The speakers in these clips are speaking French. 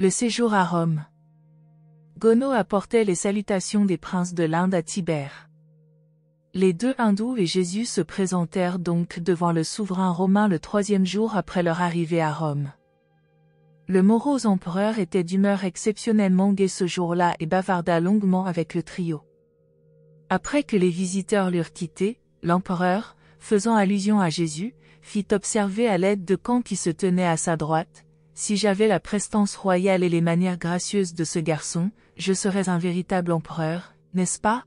Le séjour à Rome. Gono apportait les salutations des princes de l'Inde à Tibère. Les deux hindous et Jésus se présentèrent donc devant le souverain romain le 3e jour après leur arrivée à Rome. Le morose empereur était d'humeur exceptionnellement gai ce jour-là et bavarda longuement avec le trio. Après que les visiteurs l'eurent quitté, l'empereur, faisant allusion à Jésus, fit observer à l'aide de camp qui se tenait à sa droite: « Si j'avais la prestance royale et les manières gracieuses de ce garçon, je serais un véritable empereur, n'est-ce pas ?»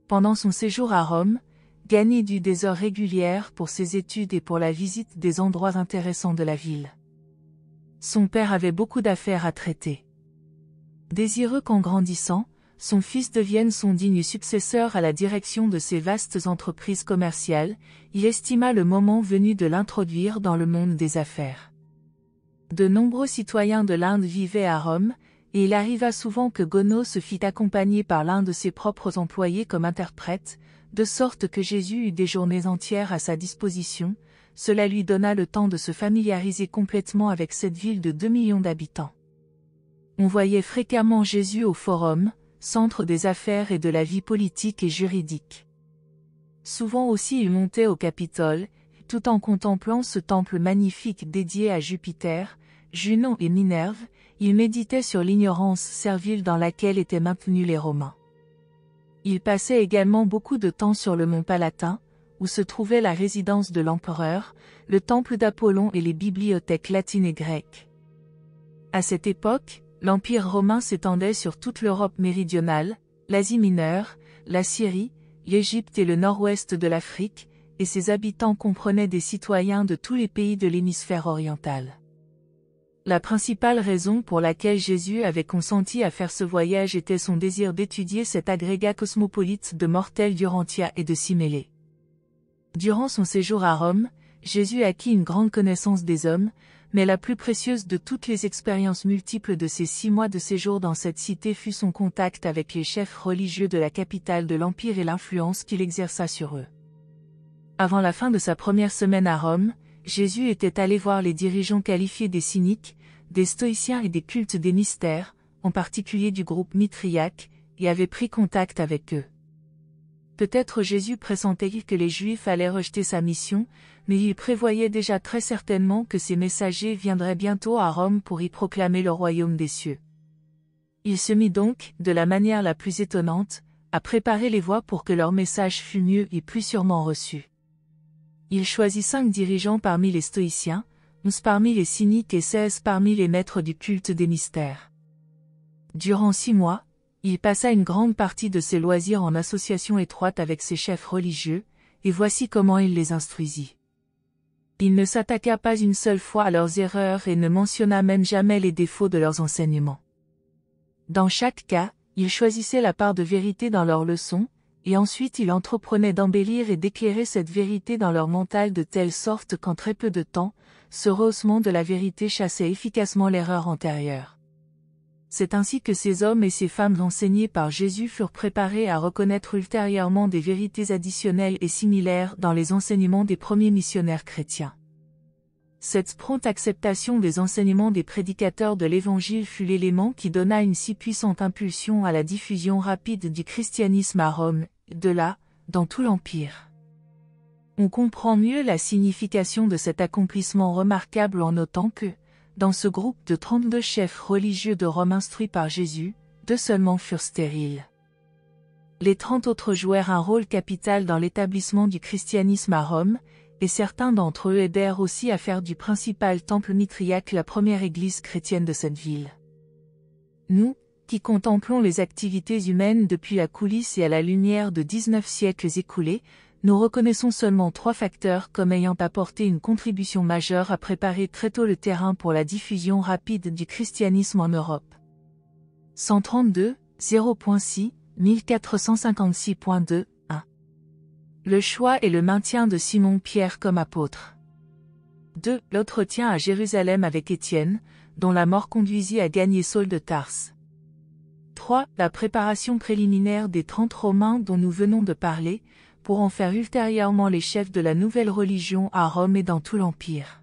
Pendant son séjour à Rome, Gani dut des heures régulières pour ses études et pour la visite des endroits intéressants de la ville. Son père avait beaucoup d'affaires à traiter. Désireux qu'en grandissant, son fils devienne son digne successeur à la direction de ces vastes entreprises commerciales, il estima le moment venu de l'introduire dans le monde des affaires. De nombreux citoyens de l'Inde vivaient à Rome, et il arriva souvent que Gono se fit accompagner par l'un de ses propres employés comme interprète, de sorte que Jésus eut des journées entières à sa disposition. Cela lui donna le temps de se familiariser complètement avec cette ville de 2 millions d'habitants. On voyait fréquemment Jésus au forum, centre des affaires et de la vie politique et juridique. Souvent aussi il montait au Capitole, tout en contemplant ce temple magnifique dédié à Jupiter, Junon et Minerve. Il méditait sur l'ignorance servile dans laquelle étaient maintenus les Romains. Il passait également beaucoup de temps sur le mont Palatin, où se trouvait la résidence de l'empereur, le temple d'Apollon et les bibliothèques latines et grecques. À cette époque, l'Empire romain s'étendait sur toute l'Europe méridionale, l'Asie mineure, la Syrie, l'Égypte et le nord-ouest de l'Afrique, et ses habitants comprenaient des citoyens de tous les pays de l'hémisphère oriental. La principale raison pour laquelle Jésus avait consenti à faire ce voyage était son désir d'étudier cet agrégat cosmopolite de mortels d'Urantia et de Cymélé. Durant son séjour à Rome, Jésus acquit une grande connaissance des hommes, mais la plus précieuse de toutes les expériences multiples de ses 6 mois de séjour dans cette cité fut son contact avec les chefs religieux de la capitale de l'Empire et l'influence qu'il exerça sur eux. Avant la fin de sa première semaine à Rome, Jésus était allé voir les dirigeants qualifiés des cyniques, des stoïciens et des cultes des mystères, en particulier du groupe Mithriaque, et avait pris contact avec eux. Peut-être Jésus pressentait que les Juifs allaient rejeter sa mission, mais il prévoyait déjà très certainement que ces messagers viendraient bientôt à Rome pour y proclamer le royaume des cieux. Il se mit donc, de la manière la plus étonnante, à préparer les voies pour que leur message fût mieux et plus sûrement reçu. Il choisit 5 dirigeants parmi les stoïciens, 11 parmi les cyniques et 16 parmi les maîtres du culte des mystères. Durant 6 mois, il passa une grande partie de ses loisirs en association étroite avec ses chefs religieux, et voici comment il les instruisit. Il ne s'attaqua pas une seule fois à leurs erreurs et ne mentionna même jamais les défauts de leurs enseignements. Dans chaque cas, il choisissait la part de vérité dans leurs leçons, et ensuite il entreprenait d'embellir et d'éclairer cette vérité dans leur mental de telle sorte qu'en très peu de temps, ce rehaussement de la vérité chassait efficacement l'erreur antérieure. C'est ainsi que ces hommes et ces femmes enseignés par Jésus furent préparés à reconnaître ultérieurement des vérités additionnelles et similaires dans les enseignements des premiers missionnaires chrétiens. Cette prompte acceptation des enseignements des prédicateurs de l'Évangile fut l'élément qui donna une si puissante impulsion à la diffusion rapide du christianisme à Rome, de là, dans tout l'Empire. On comprend mieux la signification de cet accomplissement remarquable en notant que, dans ce groupe de 32 chefs religieux de Rome instruits par Jésus, 2 seulement furent stériles. Les 30 autres jouèrent un rôle capital dans l'établissement du christianisme à Rome, et certains d'entre eux aidèrent aussi à faire du principal temple Mithriaque la première église chrétienne de cette ville. Nous, qui contemplons les activités humaines depuis la coulisse et à la lumière de 19 siècles écoulés, nous reconnaissons seulement 3 facteurs comme ayant apporté une contribution majeure à préparer très tôt le terrain pour la diffusion rapide du christianisme en Europe. 132, 0.6, 1456.2, 1. Le choix et le maintien de Simon-Pierre comme apôtre. 2. L'entretien à Jérusalem avec Étienne, dont la mort conduisit à gagner Saul de Tarse. 3. La préparation préliminaire des 30 Romains dont nous venons de parler, pour en faire ultérieurement les chefs de la nouvelle religion à Rome et dans tout l'Empire.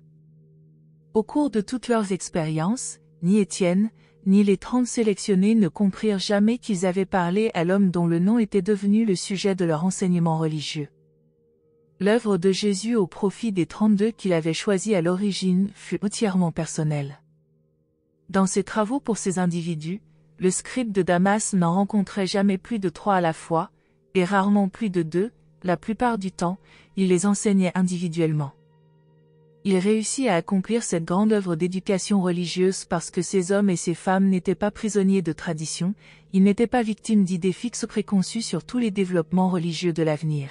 Au cours de toutes leurs expériences, ni Étienne, ni les 30 sélectionnés ne comprirent jamais qu'ils avaient parlé à l'homme dont le nom était devenu le sujet de leur enseignement religieux. L'œuvre de Jésus au profit des 32 qu'il avait choisis à l'origine fut entièrement personnelle. Dans ses travaux pour ces individus, le scribe de Damas n'en rencontrait jamais plus de 3 à la fois, et rarement plus de 2, la plupart du temps, il les enseignait individuellement. Il réussit à accomplir cette grande œuvre d'éducation religieuse parce que ces hommes et ces femmes n'étaient pas prisonniers de tradition, ils n'étaient pas victimes d'idées fixes préconçues sur tous les développements religieux de l'avenir.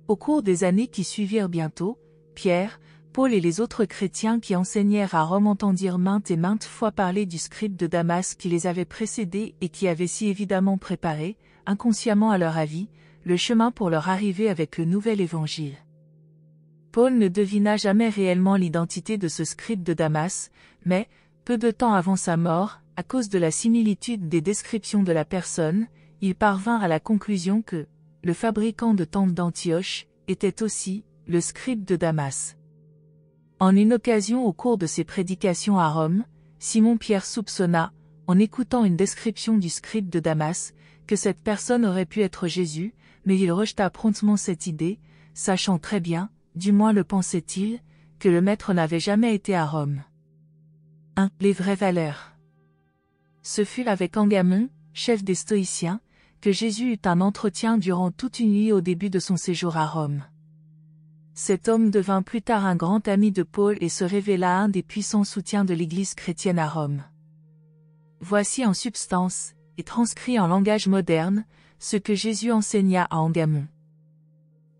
Au cours des années qui suivirent bientôt, Pierre, Paul et les autres chrétiens qui enseignèrent à Rome entendirent maintes et maintes fois parler du scribe de Damas qui les avait précédés et qui avait si évidemment préparé, inconsciemment à leur avis, le chemin pour leur arrivée avec le nouvel évangile. Paul ne devina jamais réellement l'identité de ce scribe de Damas, mais, peu de temps avant sa mort, à cause de la similitude des descriptions de la personne, il parvint à la conclusion que le fabricant de tentes d'Antioche était aussi le scribe de Damas. En une occasion au cours de ses prédications à Rome, Simon-Pierre soupçonna, en écoutant une description du scribe de Damas, que cette personne aurait pu être Jésus, mais il rejeta promptement cette idée, sachant très bien, du moins le pensait-il, que le maître n'avait jamais été à Rome. 1. Les vraies valeurs. Ce fut avec Agamben, chef des Stoïciens, que Jésus eut un entretien durant toute une nuit au début de son séjour à Rome. Cet homme devint plus tard un grand ami de Paul et se révéla un des puissants soutiens de l'Église chrétienne à Rome. Voici en substance, et transcrit en langage moderne, ce que Jésus enseigna à Agamben.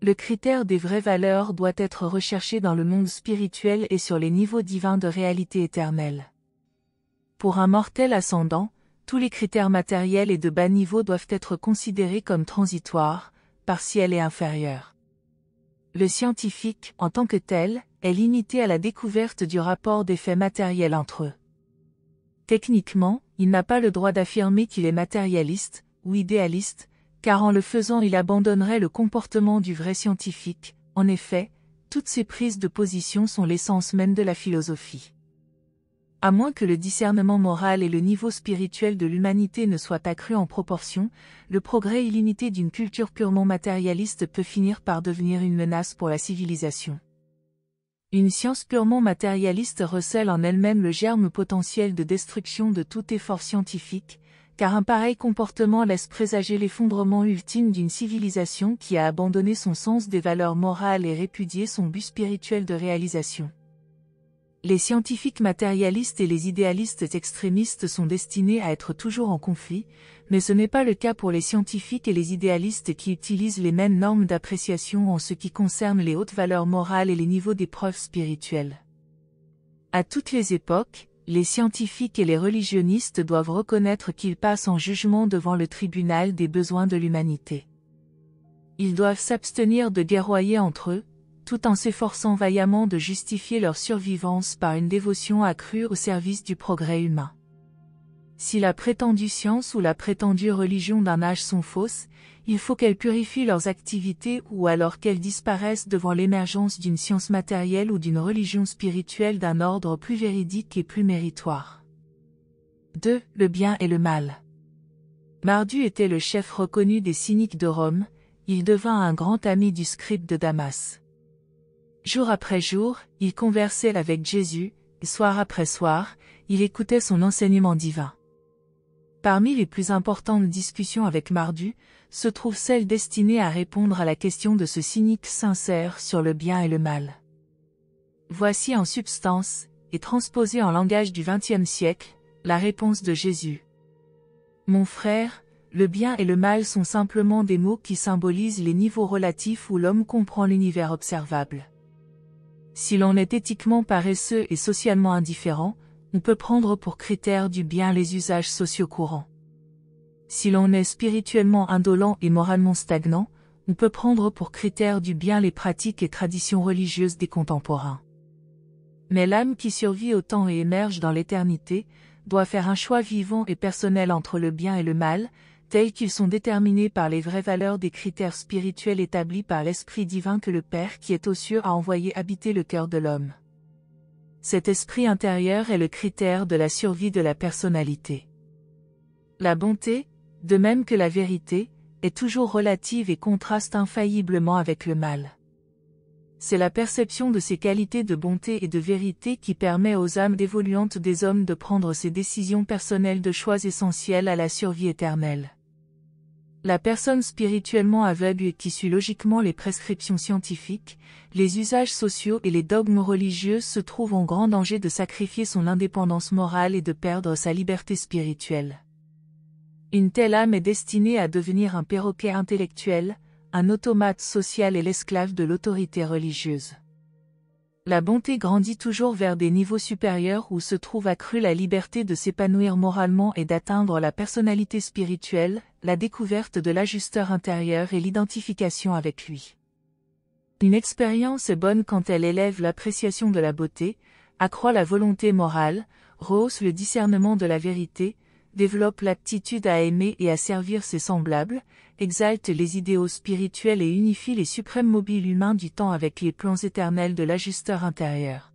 Le critère des vraies valeurs doit être recherché dans le monde spirituel et sur les niveaux divins de réalité éternelle. Pour un mortel ascendant, tous les critères matériels et de bas niveau doivent être considérés comme transitoires, partiels et inférieurs. Le scientifique, en tant que tel, est limité à la découverte du rapport des faits matériels entre eux. Techniquement, il n'a pas le droit d'affirmer qu'il est matérialiste, ou idéaliste, car en le faisant il abandonnerait le comportement du vrai scientifique. En effet, toutes ces prises de position sont l'essence même de la philosophie. À moins que le discernement moral et le niveau spirituel de l'humanité ne soient accrus en proportion, le progrès illimité d'une culture purement matérialiste peut finir par devenir une menace pour la civilisation. Une science purement matérialiste recèle en elle-même le germe potentiel de destruction de tout effort scientifique, car un pareil comportement laisse présager l'effondrement ultime d'une civilisation qui a abandonné son sens des valeurs morales et répudié son but spirituel de réalisation. Les scientifiques matérialistes et les idéalistes extrémistes sont destinés à être toujours en conflit, mais ce n'est pas le cas pour les scientifiques et les idéalistes qui utilisent les mêmes normes d'appréciation en ce qui concerne les hautes valeurs morales et les niveaux d'épreuves spirituelles. À toutes les époques, les scientifiques et les religionnistes doivent reconnaître qu'ils passent en jugement devant le tribunal des besoins de l'humanité. Ils doivent s'abstenir de guerroyer entre eux, tout en s'efforçant vaillamment de justifier leur survivance par une dévotion accrue au service du progrès humain. Si la prétendue science ou la prétendue religion d'un âge sont fausses, il faut qu'elles purifient leurs activités ou alors qu'elles disparaissent devant l'émergence d'une science matérielle ou d'une religion spirituelle d'un ordre plus véridique et plus méritoire. 2. Le bien et le mal. Mardu était le chef reconnu des cyniques de Rome, il devint un grand ami du scribe de Damas. Jour après jour, il conversait avec Jésus, et soir après soir, il écoutait son enseignement divin. Parmi les plus importantes discussions avec Mardu, se trouve celle destinée à répondre à la question de ce cynique sincère sur le bien et le mal. Voici en substance, et transposée en langage du XXe siècle, la réponse de Jésus. Mon frère, le bien et le mal sont simplement des mots qui symbolisent les niveaux relatifs où l'homme comprend l'univers observable. Si l'on est éthiquement paresseux et socialement indifférent, on peut prendre pour critère du bien les usages sociaux courants. Si l'on est spirituellement indolent et moralement stagnant, on peut prendre pour critère du bien les pratiques et traditions religieuses des contemporains. Mais l'âme qui survit au temps et émerge dans l'éternité, doit faire un choix vivant et personnel entre le bien et le mal, tels qu'ils sont déterminés par les vraies valeurs des critères spirituels établis par l'Esprit divin que le Père qui est aux cieux a envoyé habiter le cœur de l'homme. Cet esprit intérieur est le critère de la survie de la personnalité. La bonté, de même que la vérité, est toujours relative et contraste infailliblement avec le mal. C'est la perception de ces qualités de bonté et de vérité qui permet aux âmes évoluantes des hommes de prendre ces décisions personnelles de choix essentiels à la survie éternelle. La personne spirituellement aveugle et qui suit logiquement les prescriptions scientifiques, les usages sociaux et les dogmes religieux se trouve en grand danger de sacrifier son indépendance morale et de perdre sa liberté spirituelle. Une telle âme est destinée à devenir un perroquet intellectuel, un automate social et l'esclave de l'autorité religieuse. La bonté grandit toujours vers des niveaux supérieurs où se trouve accrue la liberté de s'épanouir moralement et d'atteindre la personnalité spirituelle, la découverte de l'ajusteur intérieur et l'identification avec lui. Une expérience est bonne quand elle élève l'appréciation de la beauté, accroît la volonté morale, rehausse le discernement de la vérité, développe l'aptitude à aimer et à servir ses semblables, exalte les idéaux spirituels et unifie les suprêmes mobiles humains du temps avec les plans éternels de l'ajusteur intérieur.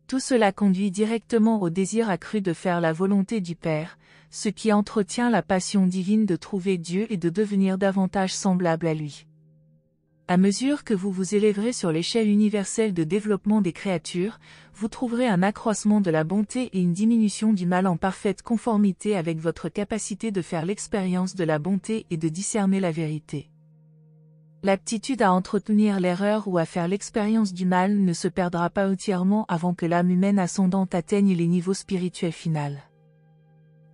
Tout cela conduit directement au désir accru de faire la volonté du Père, ce qui entretient la passion divine de trouver Dieu et de devenir davantage semblable à lui. À mesure que vous vous élèverez sur l'échelle universelle de développement des créatures, vous trouverez un accroissement de la bonté et une diminution du mal en parfaite conformité avec votre capacité de faire l'expérience de la bonté et de discerner la vérité. L'aptitude à entretenir l'erreur ou à faire l'expérience du mal ne se perdra pas entièrement avant que l'âme humaine ascendante atteigne les niveaux spirituels finaux.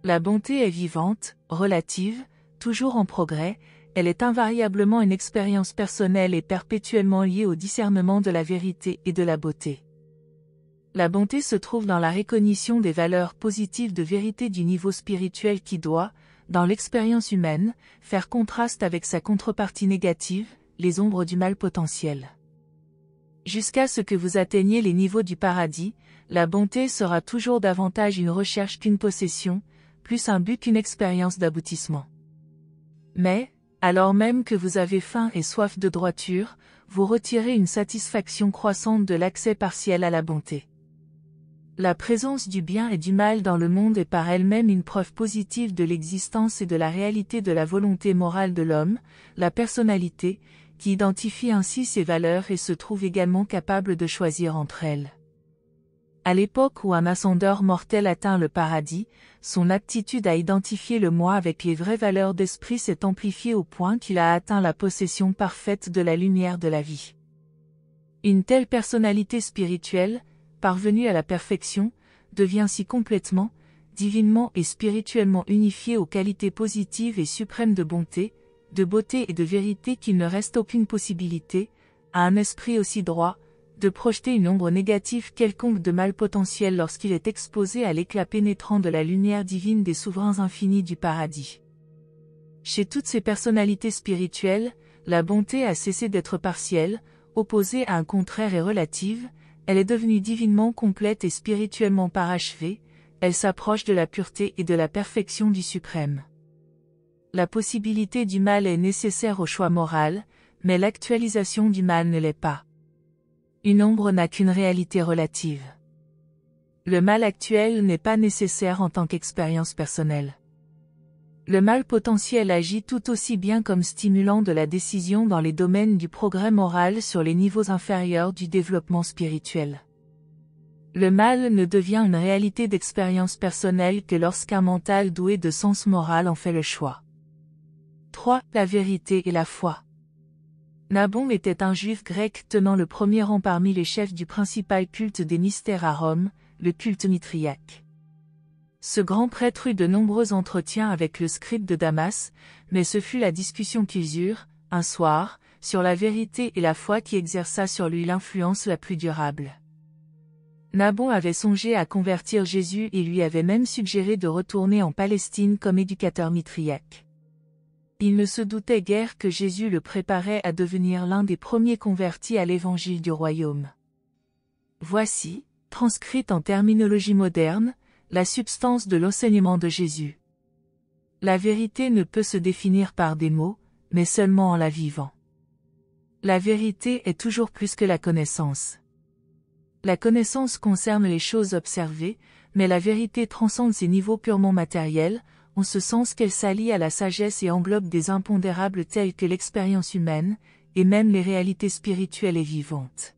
La bonté est vivante, relative, toujours en progrès. Elle est invariablement une expérience personnelle et perpétuellement liée au discernement de la vérité et de la beauté. La bonté se trouve dans la recognition des valeurs positives de vérité du niveau spirituel qui doit, dans l'expérience humaine, faire contraste avec sa contrepartie négative, les ombres du mal potentiel. Jusqu'à ce que vous atteigniez les niveaux du paradis, la bonté sera toujours davantage une recherche qu'une possession, plus un but qu'une expérience d'aboutissement. Mais, alors même que vous avez faim et soif de droiture, vous retirez une satisfaction croissante de l'accès partiel à la bonté. La présence du bien et du mal dans le monde est par elle-même une preuve positive de l'existence et de la réalité de la volonté morale de l'homme, la personnalité, qui identifie ainsi ses valeurs et se trouve également capable de choisir entre elles. À l'époque où un ascendeur mortel atteint le paradis, son aptitude à identifier le moi avec les vraies valeurs d'esprit s'est amplifiée au point qu'il a atteint la possession parfaite de la lumière de la vie. Une telle personnalité spirituelle, parvenue à la perfection, devient si complètement, divinement et spirituellement unifiée aux qualités positives et suprêmes de bonté, de beauté et de vérité qu'il ne reste aucune possibilité, à un esprit aussi droit, de projeter une ombre négative quelconque de mal potentiel lorsqu'il est exposé à l'éclat pénétrant de la lumière divine des souverains infinis du paradis. Chez toutes ces personnalités spirituelles, la bonté a cessé d'être partielle, opposée à un contraire et relative, elle est devenue divinement complète et spirituellement parachevée, elle s'approche de la pureté et de la perfection du suprême. La possibilité du mal est nécessaire au choix moral, mais l'actualisation du mal ne l'est pas. Une ombre n'a qu'une réalité relative. Le mal actuel n'est pas nécessaire en tant qu'expérience personnelle. Le mal potentiel agit tout aussi bien comme stimulant de la décision dans les domaines du progrès moral sur les niveaux inférieurs du développement spirituel. Le mal ne devient une réalité d'expérience personnelle que lorsqu'un mental doué de sens moral en fait le choix. 3. La vérité et la foi. Nabon était un juif grec tenant le premier rang parmi les chefs du principal culte des mystères à Rome, le culte mitriaque. Ce grand prêtre eut de nombreux entretiens avec le scribe de Damas, mais ce fut la discussion qu'ils eurent, un soir, sur la vérité et la foi qui exerça sur lui l'influence la plus durable. Nabon avait songé à convertir Jésus et lui avait même suggéré de retourner en Palestine comme éducateur mitriaque. Il ne se doutait guère que Jésus le préparait à devenir l'un des premiers convertis à l'évangile du royaume. Voici, transcrite en terminologie moderne, la substance de l'enseignement de Jésus. La vérité ne peut se définir par des mots, mais seulement en la vivant. La vérité est toujours plus que la connaissance. La connaissance concerne les choses observées, mais la vérité transcende ces niveaux purement matériels, en ce sens qu'elle s'allie à la sagesse et englobe des impondérables tels que l'expérience humaine, et même les réalités spirituelles et vivantes.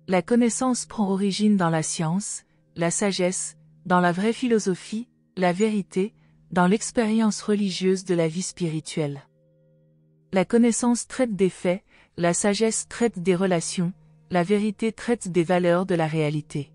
La connaissance prend origine dans la science, la sagesse, dans la vraie philosophie, la vérité, dans l'expérience religieuse de la vie spirituelle. La connaissance traite des faits, la sagesse traite des relations, la vérité traite des valeurs de la réalité.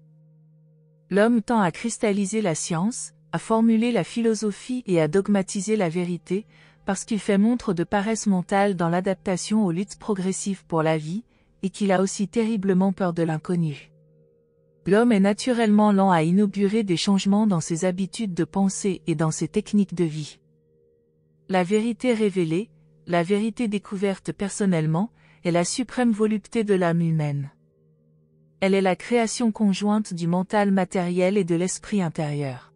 L'homme tend à cristalliser la science, à formuler la philosophie et à dogmatiser la vérité, parce qu'il fait montre de paresse mentale dans l'adaptation aux luttes progressives pour la vie, et qu'il a aussi terriblement peur de l'inconnu. L'homme est naturellement lent à inaugurer des changements dans ses habitudes de pensée et dans ses techniques de vie. La vérité révélée, la vérité découverte personnellement, est la suprême volupté de l'âme humaine. Elle est la création conjointe du mental matériel et de l'esprit intérieur.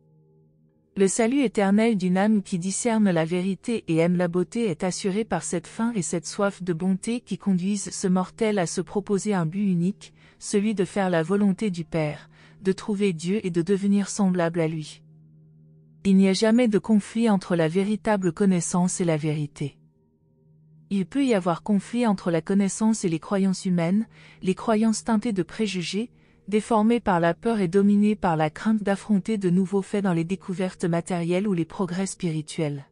Le salut éternel d'une âme qui discerne la vérité et aime la beauté est assuré par cette faim et cette soif de bonté qui conduisent ce mortel à se proposer un but unique, celui de faire la volonté du Père, de trouver Dieu et de devenir semblable à lui. Il n'y a jamais de conflit entre la véritable connaissance et la vérité. Il peut y avoir conflit entre la connaissance et les croyances humaines, les croyances teintées de préjugés, déformées par la peur et dominées par la crainte d'affronter de nouveaux faits dans les découvertes matérielles ou les progrès spirituels.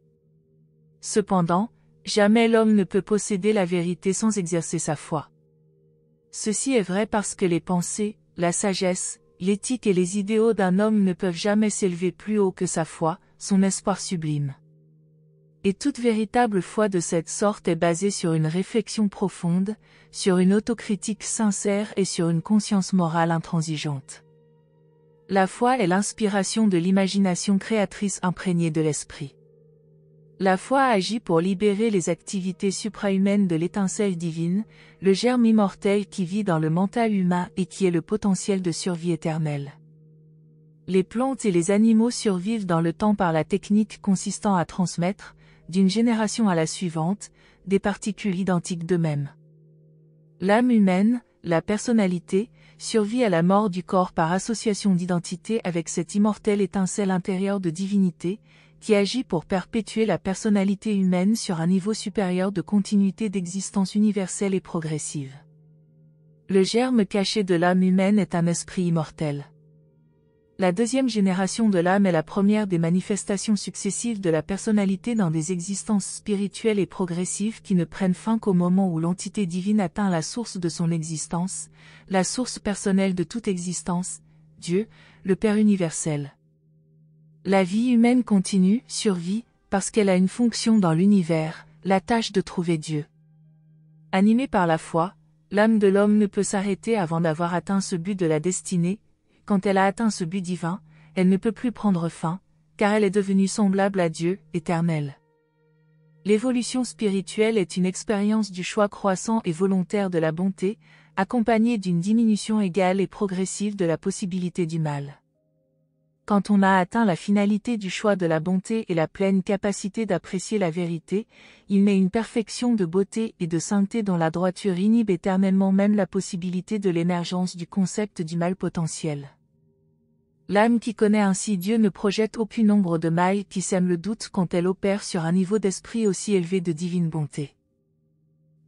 Cependant, jamais l'homme ne peut posséder la vérité sans exercer sa foi. Ceci est vrai parce que les pensées, la sagesse, l'éthique et les idéaux d'un homme ne peuvent jamais s'élever plus haut que sa foi, son espoir sublime. Et toute véritable foi de cette sorte est basée sur une réflexion profonde, sur une autocritique sincère et sur une conscience morale intransigeante. La foi est l'inspiration de l'imagination créatrice imprégnée de l'esprit. La foi agit pour libérer les activités suprahumaines de l'étincelle divine, le germe immortel qui vit dans le mental humain et qui est le potentiel de survie éternelle. Les plantes et les animaux survivent dans le temps par la technique consistant à transmettre, d'une génération à la suivante, des particules identiques d'eux-mêmes. L'âme humaine, la personnalité, survit à la mort du corps par association d'identité avec cette immortelle étincelle intérieure de divinité, qui agit pour perpétuer la personnalité humaine sur un niveau supérieur de continuité d'existence universelle et progressive. Le germe caché de l'âme humaine est un esprit immortel. La deuxième génération de l'âme est la première des manifestations successives de la personnalité dans des existences spirituelles et progressives qui ne prennent fin qu'au moment où l'entité divine atteint la source de son existence, la source personnelle de toute existence, Dieu, le Père universel. La vie humaine continue, survit, parce qu'elle a une fonction dans l'univers, la tâche de trouver Dieu. Animée par la foi, l'âme de l'homme ne peut s'arrêter avant d'avoir atteint ce but de la destinée. Quand elle a atteint ce but divin, elle ne peut plus prendre fin, car elle est devenue semblable à Dieu, éternel. L'évolution spirituelle est une expérience du choix croissant et volontaire de la bonté, accompagnée d'une diminution égale et progressive de la possibilité du mal. Quand on a atteint la finalité du choix de la bonté et la pleine capacité d'apprécier la vérité, il naît une perfection de beauté et de sainteté dont la droiture inhibe éternellement même la possibilité de l'émergence du concept du mal potentiel. L'âme qui connaît ainsi Dieu ne projette aucune ombre de mal qui sème le doute quand elle opère sur un niveau d'esprit aussi élevé de divine bonté.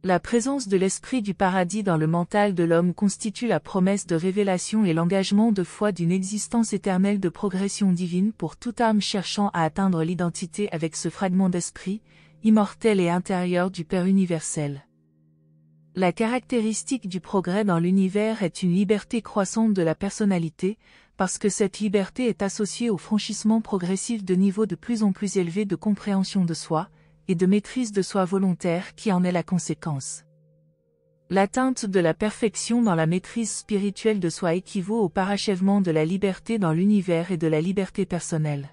La présence de l'esprit du paradis dans le mental de l'homme constitue la promesse de révélation et l'engagement de foi d'une existence éternelle de progression divine pour toute âme cherchant à atteindre l'identité avec ce fragment d'esprit, immortel et intérieur du Père universel. La caractéristique du progrès dans l'univers est une liberté croissante de la personnalité, parce que cette liberté est associée au franchissement progressif de niveaux de plus en plus élevés de compréhension de soi, et de maîtrise de soi volontaire qui en est la conséquence. L'atteinte de la perfection dans la maîtrise spirituelle de soi équivaut au parachèvement de la liberté dans l'univers et de la liberté personnelle.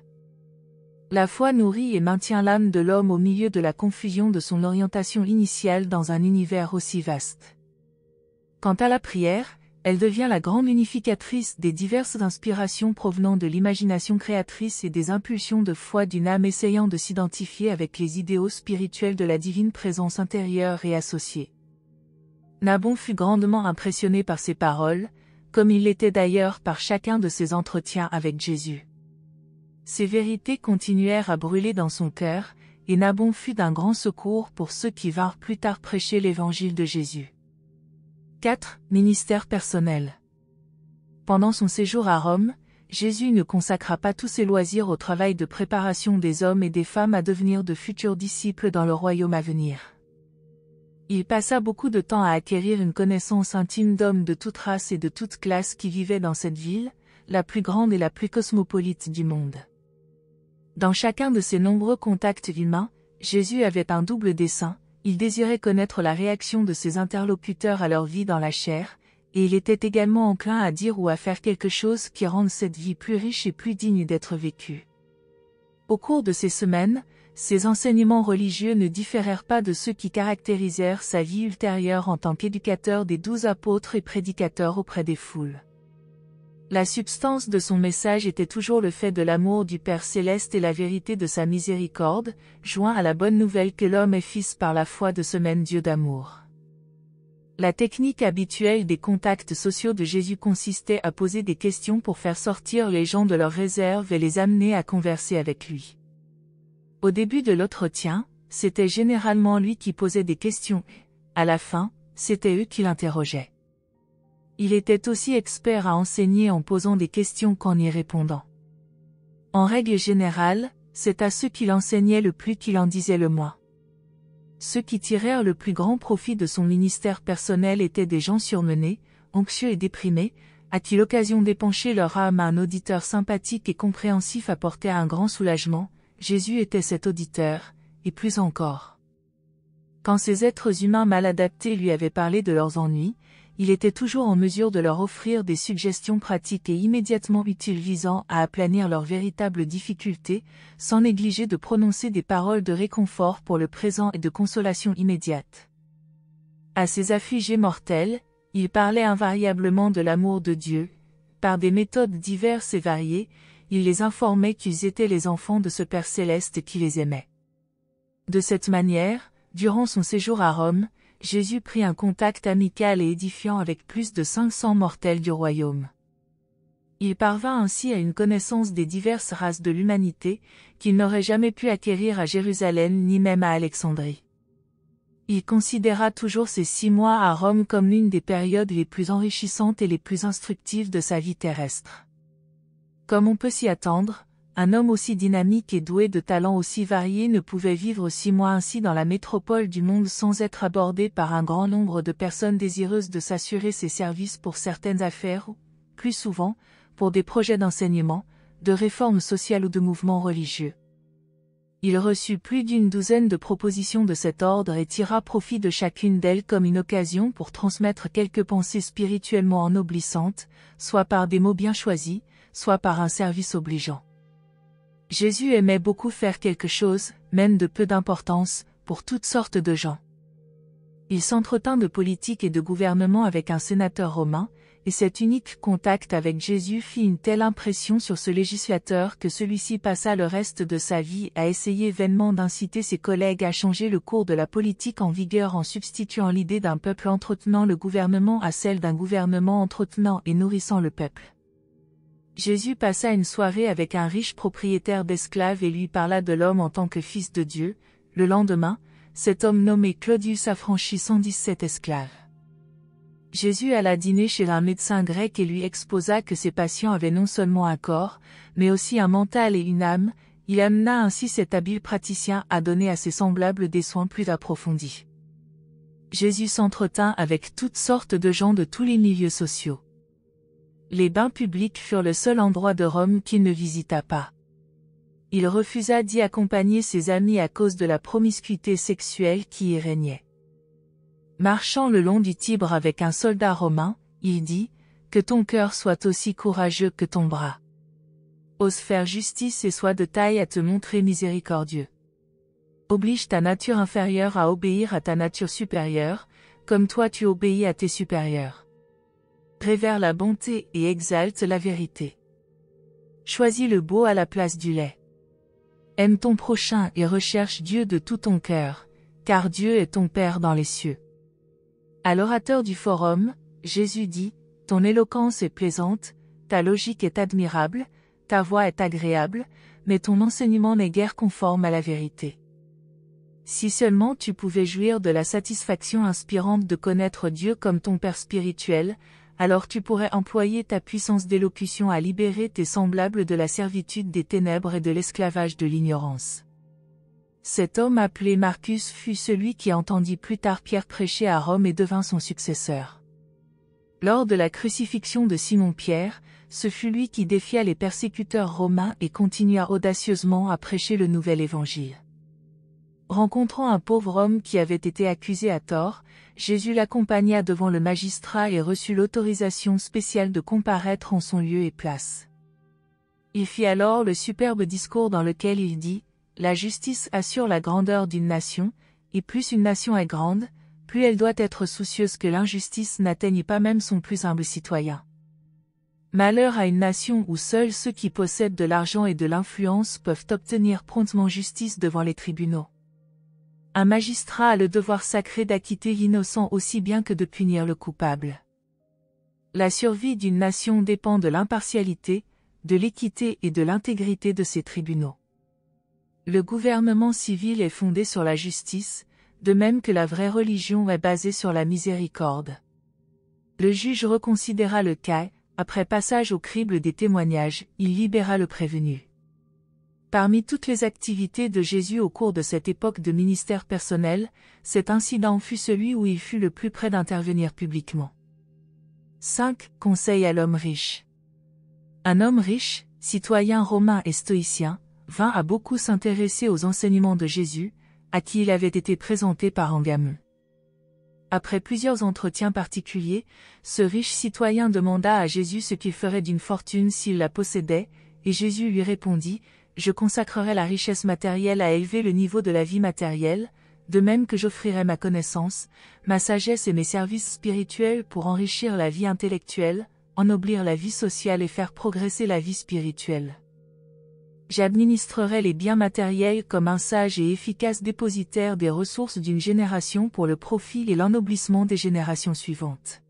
La foi nourrit et maintient l'âme de l'homme au milieu de la confusion de son orientation initiale dans un univers aussi vaste. Quant à la prière, elle devient la grande unificatrice des diverses inspirations provenant de l'imagination créatrice et des impulsions de foi d'une âme essayant de s'identifier avec les idéaux spirituels de la divine présence intérieure et associée. Nabon fut grandement impressionné par ces paroles, comme il l'était d'ailleurs par chacun de ses entretiens avec Jésus. Ces vérités continuèrent à brûler dans son cœur, et Nabon fut d'un grand secours pour ceux qui vinrent plus tard prêcher l'évangile de Jésus. 4. Ministère personnel. Pendant son séjour à Rome, Jésus ne consacra pas tous ses loisirs au travail de préparation des hommes et des femmes à devenir de futurs disciples dans le royaume à venir. Il passa beaucoup de temps à acquérir une connaissance intime d'hommes de toute race et de toute classe qui vivaient dans cette ville, la plus grande et la plus cosmopolite du monde. Dans chacun de ces nombreux contacts humains, Jésus avait un double dessein, il désirait connaître la réaction de ses interlocuteurs à leur vie dans la chair, et il était également enclin à dire ou à faire quelque chose qui rende cette vie plus riche et plus digne d'être vécue. Au cours de ces semaines, ses enseignements religieux ne différèrent pas de ceux qui caractérisèrent sa vie ultérieure en tant qu'éducateur des 12 apôtres et prédicateur auprès des foules. La substance de son message était toujours le fait de l'amour du Père céleste et la vérité de sa miséricorde, joint à la bonne nouvelle que l'homme est fils par la foi de ce même Dieu d'amour. La technique habituelle des contacts sociaux de Jésus consistait à poser des questions pour faire sortir les gens de leurs réserves et les amener à converser avec lui. Au début de l'entretien, c'était généralement lui qui posait des questions, et, à la fin, c'était eux qui l'interrogeaient. Il était aussi expert à enseigner en posant des questions qu'en y répondant. En règle générale, c'est à ceux qu'il enseignait le plus qu'il en disait le moins. Ceux qui tirèrent le plus grand profit de son ministère personnel étaient des gens surmenés, anxieux et déprimés, à qui l'occasion d'épancher leur âme à un auditeur sympathique et compréhensif apportait un grand soulagement. Jésus était cet auditeur, et plus encore. Quand ces êtres humains mal adaptés lui avaient parlé de leurs ennuis, il était toujours en mesure de leur offrir des suggestions pratiques et immédiatement utiles visant à aplanir leurs véritables difficultés, sans négliger de prononcer des paroles de réconfort pour le présent et de consolation immédiate. À ces affligés mortels, il parlait invariablement de l'amour de Dieu. Par des méthodes diverses et variées, il les informait qu'ils étaient les enfants de ce Père céleste qui les aimait. De cette manière, durant son séjour à Rome, Jésus prit un contact amical et édifiant avec plus de 500 mortels du royaume. Il parvint ainsi à une connaissance des diverses races de l'humanité, qu'il n'aurait jamais pu acquérir à Jérusalem ni même à Alexandrie. Il considéra toujours ces 6 mois à Rome comme l'une des périodes les plus enrichissantes et les plus instructives de sa vie terrestre. Comme on peut s'y attendre, un homme aussi dynamique et doué de talents aussi variés ne pouvait vivre 6 mois ainsi dans la métropole du monde sans être abordé par un grand nombre de personnes désireuses de s'assurer ses services pour certaines affaires ou, plus souvent, pour des projets d'enseignement, de réformes sociales ou de mouvements religieux. Il reçut plus d'une douzaine de propositions de cet ordre et tira profit de chacune d'elles comme une occasion pour transmettre quelques pensées spirituellement ennoblissantes, soit par des mots bien choisis, soit par un service obligeant. Jésus aimait beaucoup faire quelque chose, même de peu d'importance, pour toutes sortes de gens. Il s'entretint de politique et de gouvernement avec un sénateur romain, et cet unique contact avec Jésus fit une telle impression sur ce législateur que celui-ci passa le reste de sa vie à essayer vainement d'inciter ses collègues à changer le cours de la politique en vigueur en substituant l'idée d'un peuple entretenant le gouvernement à celle d'un gouvernement entretenant et nourrissant le peuple. Jésus passa une soirée avec un riche propriétaire d'esclaves et lui parla de l'homme en tant que fils de Dieu. Le lendemain, cet homme nommé Claudius affranchit 117 esclaves. Jésus alla dîner chez un médecin grec et lui exposa que ses patients avaient non seulement un corps, mais aussi un mental et une âme. Il amena ainsi cet habile praticien à donner à ses semblables des soins plus approfondis. Jésus s'entretint avec toutes sortes de gens de tous les milieux sociaux. Les bains publics furent le seul endroit de Rome qu'il ne visita pas. Il refusa d'y accompagner ses amis à cause de la promiscuité sexuelle qui y régnait. Marchant le long du Tibre avec un soldat romain, il dit « Que ton cœur soit aussi courageux que ton bras. Ose faire justice et sois de taille à te montrer miséricordieux. Oblige ta nature inférieure à obéir à ta nature supérieure, comme toi tu obéis à tes supérieurs. Révère la bonté et exalte la vérité. Choisis le beau à la place du laid. Aime ton prochain et recherche Dieu de tout ton cœur, car Dieu est ton Père dans les cieux. » À l'orateur du forum, Jésus dit, « Ton éloquence est plaisante, ta logique est admirable, ta voix est agréable, mais ton enseignement n'est guère conforme à la vérité. Si seulement tu pouvais jouir de la satisfaction inspirante de connaître Dieu comme ton Père spirituel, alors tu pourrais employer ta puissance d'élocution à libérer tes semblables de la servitude des ténèbres et de l'esclavage de l'ignorance. Cet homme appelé Marcus fut celui qui entendit plus tard Pierre prêcher à Rome et devint son successeur. Lors de la crucifixion de Simon-Pierre, ce fut lui qui défia les persécuteurs romains et continua audacieusement à prêcher le nouvel évangile. Rencontrant un pauvre homme qui avait été accusé à tort, Jésus l'accompagna devant le magistrat et reçut l'autorisation spéciale de comparaître en son lieu et place. Il fit alors le superbe discours dans lequel il dit « La justice assure la grandeur d'une nation, et plus une nation est grande, plus elle doit être soucieuse que l'injustice n'atteigne pas même son plus humble citoyen. Malheur à une nation où seuls ceux qui possèdent de l'argent et de l'influence peuvent obtenir promptement justice devant les tribunaux. Un magistrat a le devoir sacré d'acquitter l'innocent aussi bien que de punir le coupable. La survie d'une nation dépend de l'impartialité, de l'équité et de l'intégrité de ses tribunaux. Le gouvernement civil est fondé sur la justice, de même que la vraie religion est basée sur la miséricorde. Le juge reconsidéra le cas, après passage au crible des témoignages, il libéra le prévenu. Parmi toutes les activités de Jésus au cours de cette époque de ministère personnel, cet incident fut celui où il fut le plus près d'intervenir publiquement. 5. Conseil à l'homme riche. Un homme riche, citoyen romain et stoïcien, vint à beaucoup s'intéresser aux enseignements de Jésus, à qui il avait été présenté par Angamon. Après plusieurs entretiens particuliers, ce riche citoyen demanda à Jésus ce qu'il ferait d'une fortune s'il la possédait, et Jésus lui répondit « Je consacrerai la richesse matérielle à élever le niveau de la vie matérielle, de même que j'offrirai ma connaissance, ma sagesse et mes services spirituels pour enrichir la vie intellectuelle, ennoblir la vie sociale et faire progresser la vie spirituelle. J'administrerai les biens matériels comme un sage et efficace dépositaire des ressources d'une génération pour le profit et l'ennoblissement des générations suivantes. »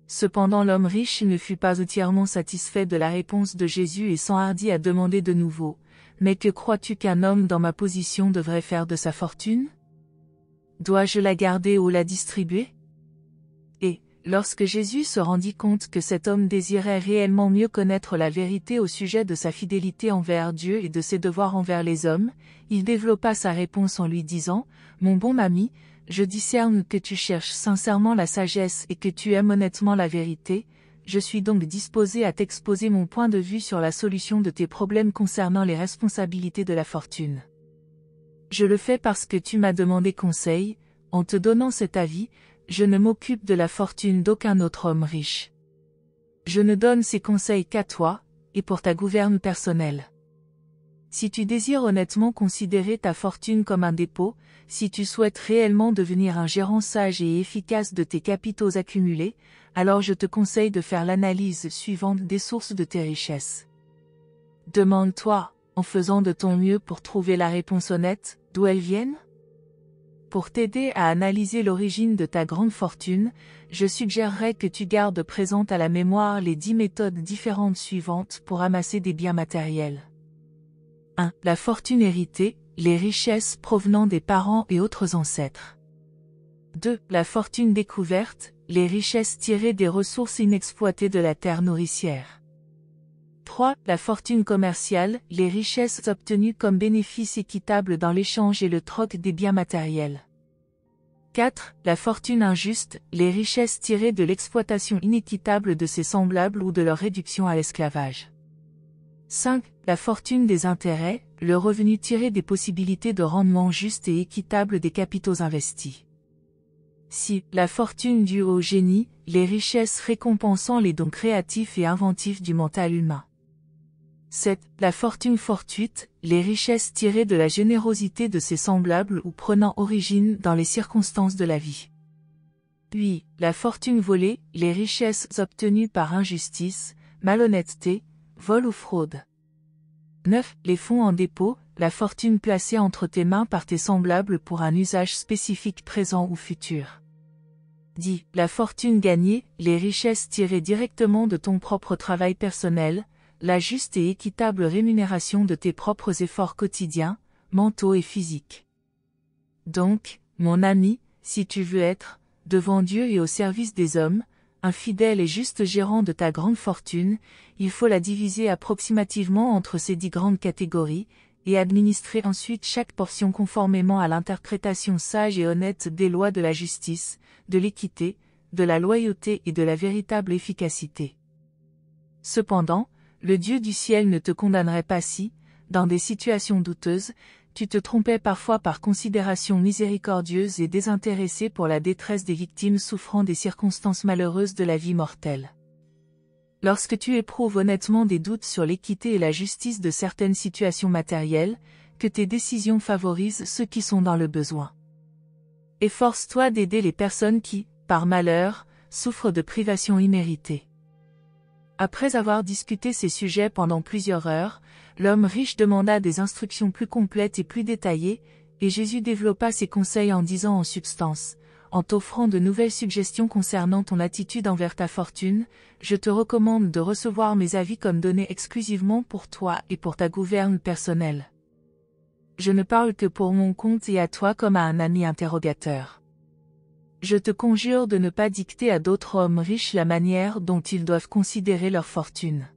Cependant l'homme riche ne fut pas entièrement satisfait de la réponse de Jésus et s'enhardit à demander de nouveau « Mais que crois-tu qu'un homme dans ma position devrait faire de sa fortune? Dois-je la garder ou la distribuer ?» Et, lorsque Jésus se rendit compte que cet homme désirait réellement mieux connaître la vérité au sujet de sa fidélité envers Dieu et de ses devoirs envers les hommes, il développa sa réponse en lui disant « Mon bon ami, je discerne que tu cherches sincèrement la sagesse et que tu aimes honnêtement la vérité, je suis donc disposé à t'exposer mon point de vue sur la solution de tes problèmes concernant les responsabilités de la fortune. Je le fais parce que tu m'as demandé conseil, en te donnant cet avis, je ne m'occupe de la fortune d'aucun autre homme riche. Je ne donne ces conseils qu'à toi, et pour ta gouverne personnelle. Si tu désires honnêtement considérer ta fortune comme un dépôt, si tu souhaites réellement devenir un gérant sage et efficace de tes capitaux accumulés, alors je te conseille de faire l'analyse suivante des sources de tes richesses. Demande-toi, en faisant de ton mieux pour trouver la réponse honnête, d'où elles viennent? Pour t'aider à analyser l'origine de ta grande fortune, je suggérerais que tu gardes présente à la mémoire les 10 méthodes différentes suivantes pour amasser des biens matériels. 1. La fortune héritée, les richesses provenant des parents et autres ancêtres. 2. La fortune découverte, les richesses tirées des ressources inexploitées de la terre nourricière. 3. La fortune commerciale, les richesses obtenues comme bénéfice équitable dans l'échange et le troc des biens matériels. 4. La fortune injuste, les richesses tirées de l'exploitation inéquitable de ses semblables ou de leur réduction à l'esclavage. 5. La fortune des intérêts, le revenu tiré des possibilités de rendement juste et équitable des capitaux investis. 6. La fortune due au génie, les richesses récompensant les dons créatifs et inventifs du mental humain. 7. La fortune fortuite, les richesses tirées de la générosité de ses semblables ou prenant origine dans les circonstances de la vie. 8. La fortune volée, les richesses obtenues par injustice, malhonnêteté, vol ou fraude. 9. Les fonds en dépôt, la fortune placée entre tes mains par tes semblables pour un usage spécifique présent ou futur. dit la fortune gagnée, les richesses tirées directement de ton propre travail personnel, la juste et équitable rémunération de tes propres efforts quotidiens, mentaux et physiques. Donc, mon ami, si tu veux être, devant Dieu et au service des hommes, un fidèle et juste gérant de ta grande fortune, il faut la diviser approximativement entre ces 10 grandes catégories, et administrer ensuite chaque portion conformément à l'interprétation sage et honnête des lois de la justice, de l'équité, de la loyauté et de la véritable efficacité. Cependant, le Dieu du ciel ne te condamnerait pas si, dans des situations douteuses, tu te trompais parfois par considération miséricordieuse et désintéressée pour la détresse des victimes souffrant des circonstances malheureuses de la vie mortelle. Lorsque tu éprouves honnêtement des doutes sur l'équité et la justice de certaines situations matérielles, que tes décisions favorisent ceux qui sont dans le besoin. Efforce-toi d'aider les personnes qui, par malheur, souffrent de privations imméritées. Après avoir discuté ces sujets pendant plusieurs heures, l'homme riche demanda des instructions plus complètes et plus détaillées, et Jésus développa ses conseils en disant en substance, en t'offrant de nouvelles suggestions concernant ton attitude envers ta fortune, je te recommande de recevoir mes avis comme donnés exclusivement pour toi et pour ta gouverne personnelle. Je ne parle que pour mon compte et à toi comme à un ami interrogateur. Je te conjure de ne pas dicter à d'autres hommes riches la manière dont ils doivent considérer leur fortune.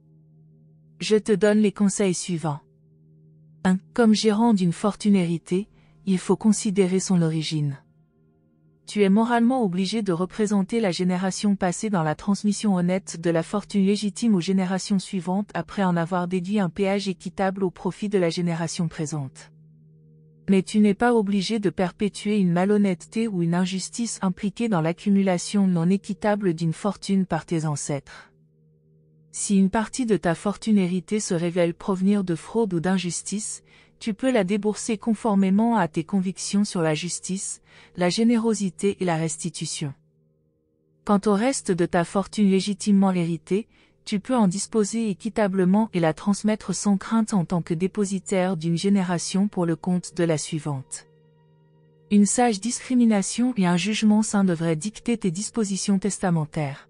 Je te donne les conseils suivants. 1. Comme gérant d'une fortune héritée, il faut considérer son origine. Tu es moralement obligé de représenter la génération passée dans la transmission honnête de la fortune légitime aux générations suivantes après en avoir déduit un péage équitable au profit de la génération présente. Mais tu n'es pas obligé de perpétuer une malhonnêteté ou une injustice impliquée dans l'accumulation non équitable d'une fortune par tes ancêtres. Si une partie de ta fortune héritée se révèle provenir de fraude ou d'injustice, tu peux la débourser conformément à tes convictions sur la justice, la générosité et la restitution. Quant au reste de ta fortune légitimement héritée, tu peux en disposer équitablement et la transmettre sans crainte en tant que dépositaire d'une génération pour le compte de la suivante. Une sage discrimination et un jugement sain devraient dicter tes dispositions testamentaires.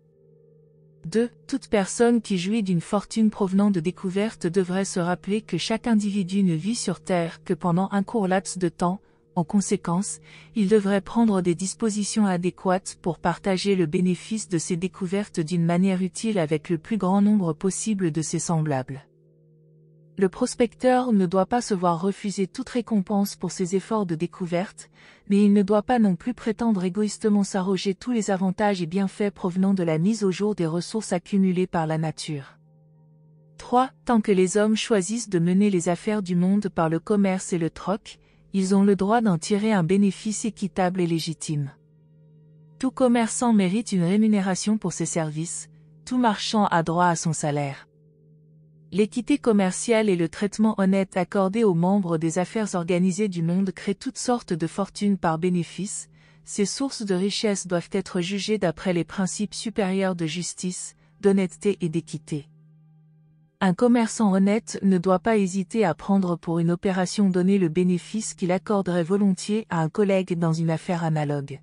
2. Toute personne qui jouit d'une fortune provenant de découverte devrait se rappeler que chaque individu ne vit sur Terre que pendant un court laps de temps. En conséquence, il devrait prendre des dispositions adéquates pour partager le bénéfice de ses découvertes d'une manière utile avec le plus grand nombre possible de ses semblables. Le prospecteur ne doit pas se voir refuser toute récompense pour ses efforts de découverte, mais il ne doit pas non plus prétendre égoïstement s'arroger tous les avantages et bienfaits provenant de la mise au jour des ressources accumulées par la nature. 3. Tant que les hommes choisissent de mener les affaires du monde par le commerce et le troc, ils ont le droit d'en tirer un bénéfice équitable et légitime. Tout commerçant mérite une rémunération pour ses services, tout marchand a droit à son salaire. L'équité commerciale et le traitement honnête accordé aux membres des affaires organisées du monde créent toutes sortes de fortunes par bénéfice. Ces sources de richesse doivent être jugées d'après les principes supérieurs de justice, d'honnêteté et d'équité. Un commerçant honnête ne doit pas hésiter à prendre pour une opération donnée le bénéfice qu'il accorderait volontiers à un collègue dans une affaire analogue.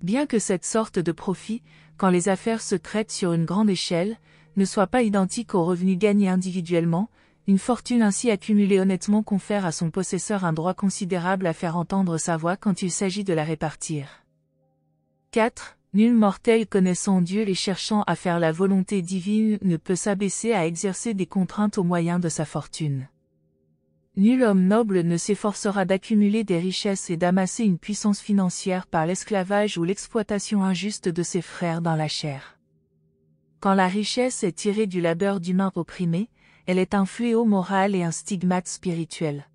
Bien que cette sorte de profit, quand les affaires se traitent sur une grande échelle, ne soit pas identique aux revenus gagnés individuellement, une fortune ainsi accumulée honnêtement confère à son possesseur un droit considérable à faire entendre sa voix quand il s'agit de la répartir. 4. Nul mortel connaissant Dieu et cherchant à faire la volonté divine ne peut s'abaisser à exercer des contraintes au moyen de sa fortune. Nul homme noble ne s'efforcera d'accumuler des richesses et d'amasser une puissance financière par l'esclavage ou l'exploitation injuste de ses frères dans la chair. Quand la richesse est tirée du labeur d'humains opprimés, elle est un fléau moral et un stigmate spirituel.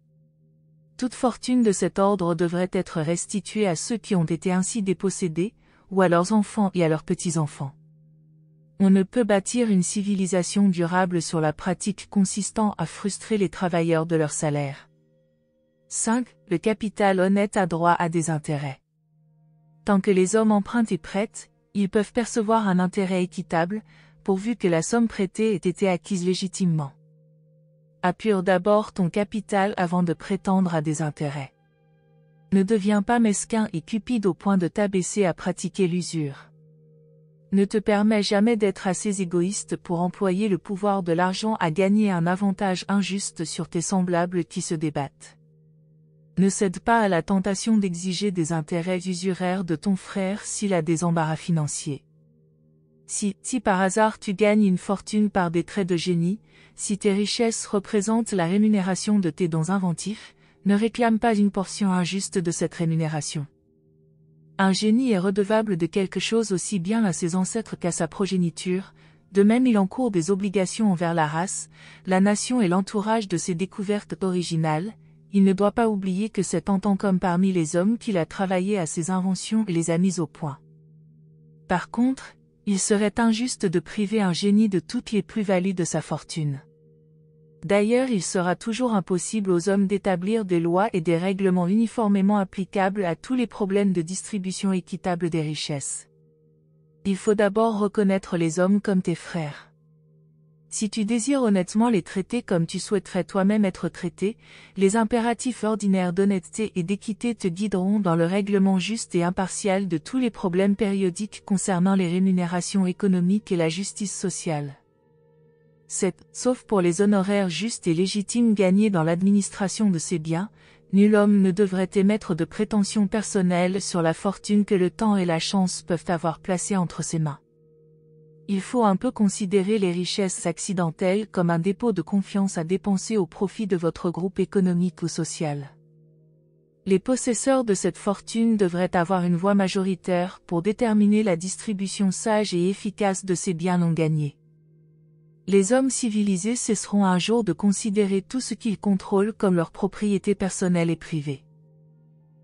Toute fortune de cet ordre devrait être restituée à ceux qui ont été ainsi dépossédés, ou à leurs enfants et à leurs petits-enfants. On ne peut bâtir une civilisation durable sur la pratique consistant à frustrer les travailleurs de leur salaire. 5. Le capital honnête a droit à des intérêts. Tant que les hommes empruntent et prêtent, ils peuvent percevoir un intérêt équitable, pourvu que la somme prêtée ait été acquise légitimement. Appure d'abord ton capital avant de prétendre à des intérêts. Ne deviens pas mesquin et cupide au point de t'abaisser à pratiquer l'usure. Ne te permets jamais d'être assez égoïste pour employer le pouvoir de l'argent à gagner un avantage injuste sur tes semblables qui se débattent. Ne cède pas à la tentation d'exiger des intérêts usuraires de ton frère s'il a des embarras financiers. Si par hasard tu gagnes une fortune par des traits de génie, si tes richesses représentent la rémunération de tes dons inventifs, ne réclame pas une portion injuste de cette rémunération. Un génie est redevable de quelque chose aussi bien à ses ancêtres qu'à sa progéniture, de même il encourt des obligations envers la race, la nation et l'entourage de ses découvertes originales. Il ne doit pas oublier que c'est en tant qu'homme parmi les hommes qu'il a travaillé à ses inventions et les a mises au point. Par contre, il serait injuste de priver un génie de toutes les plus-values de sa fortune. D'ailleurs, il sera toujours impossible aux hommes d'établir des lois et des règlements uniformément applicables à tous les problèmes de distribution équitable des richesses. Il faut d'abord reconnaître les hommes comme tes frères. Si tu désires honnêtement les traiter comme tu souhaiterais toi-même être traité, les impératifs ordinaires d'honnêteté et d'équité te guideront dans le règlement juste et impartial de tous les problèmes périodiques concernant les rémunérations économiques et la justice sociale. Sauf pour les honoraires justes et légitimes gagnés dans l'administration de ses biens, nul homme ne devrait émettre de prétentions personnelles sur la fortune que le temps et la chance peuvent avoir placée entre ses mains. Il faut un peu considérer les richesses accidentelles comme un dépôt de confiance à dépenser au profit de votre groupe économique ou social. Les possesseurs de cette fortune devraient avoir une voix majoritaire pour déterminer la distribution sage et efficace de ces biens non gagnés. Les hommes civilisés cesseront un jour de considérer tout ce qu'ils contrôlent comme leur propriété personnelle et privée.